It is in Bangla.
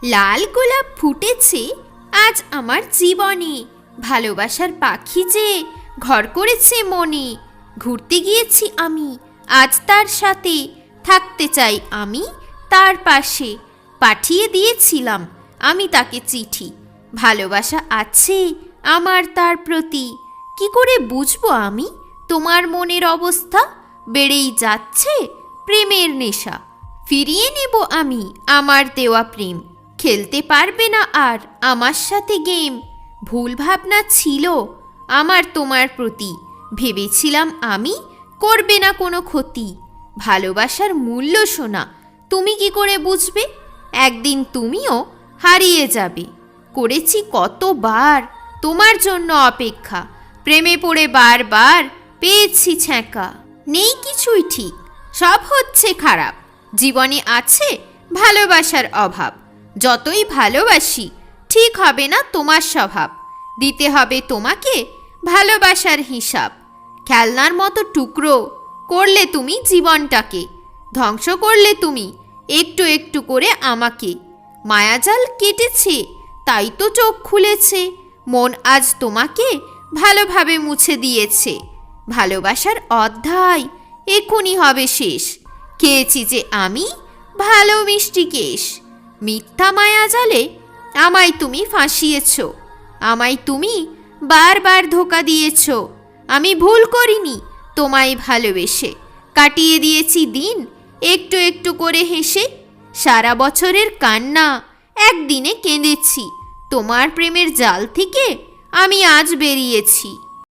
লাল গোলাপ ফুটেছে আজ আমার জীবনে, ভালোবাসার পাখি যে ঘর করেছে মনে। ঘুরতে গিয়েছি আমি আজ তার সাথে, থাকতে চাই আমি তার পাশে। পাঠিয়ে দিয়েছিলাম আমি তাকে চিঠি, ভালোবাসা আছে আমার তার প্রতি। কি করে বুঝবো আমি তোমার মনের অবস্থা? বেড়েই যাচ্ছে প্রেমের নেশা, ফিরিয়ে নেব আমি আমার দেওয়া প্রেম। খেলতে পারবে না আর আমার সাথে গেম। ভুল ভাবনা ছিল আমার তোমার প্রতি, ভেবেছিলাম আমি করবে না কোনো ক্ষতি। ভালোবাসার মূল্য শোনা তুমি কি করে বুঝবে? একদিন তুমিও হারিয়ে যাবে। করেছি কতবার তোমার জন্য অপেক্ষা, প্রেমে পড়ে বারবার পেয়েছি ছ্যাঁকা। নেই কিছুই ঠিক, সব হচ্ছে খারাপ। জীবনে আছে ভালোবাসার অভাব। যতই ভালোবাসি ঠিক হবে না তোমার স্বভাব। দিতে হবে তোমাকে ভালোবাসার হিসাব। খেলনার মতো টুকরো করলে তুমি জীবনটাকে, ধ্বংস করলে তুমি একটু একটু করে আমাকে। মায়াজাল কেটেছে তাই তো চোখ খুলেছে, মন আজ তোমাকে ভালোভাবে মুছে দিয়েছে। ভালোবাসার অধ্যায় এক্ষুনি হবে শেষ। খেয়েছি যে আমি ভালো মিষ্টি কেশ। মিথ্যা মায়াজালে আমায় তুমি ফাঁসিয়েছ, আমায় তুমি বারবার ধোঁকা দিয়েছ। আমি ভুল করিনি তোমায় ভালোবেসে, কাটিয়ে দিয়েছি দিন একটু একটু করে হেসে। সারা বছরের কান্না একদিনে কেঁদেছি, তোমার প্রেমের জাল থেকে আমি আজ বেরিয়েছি।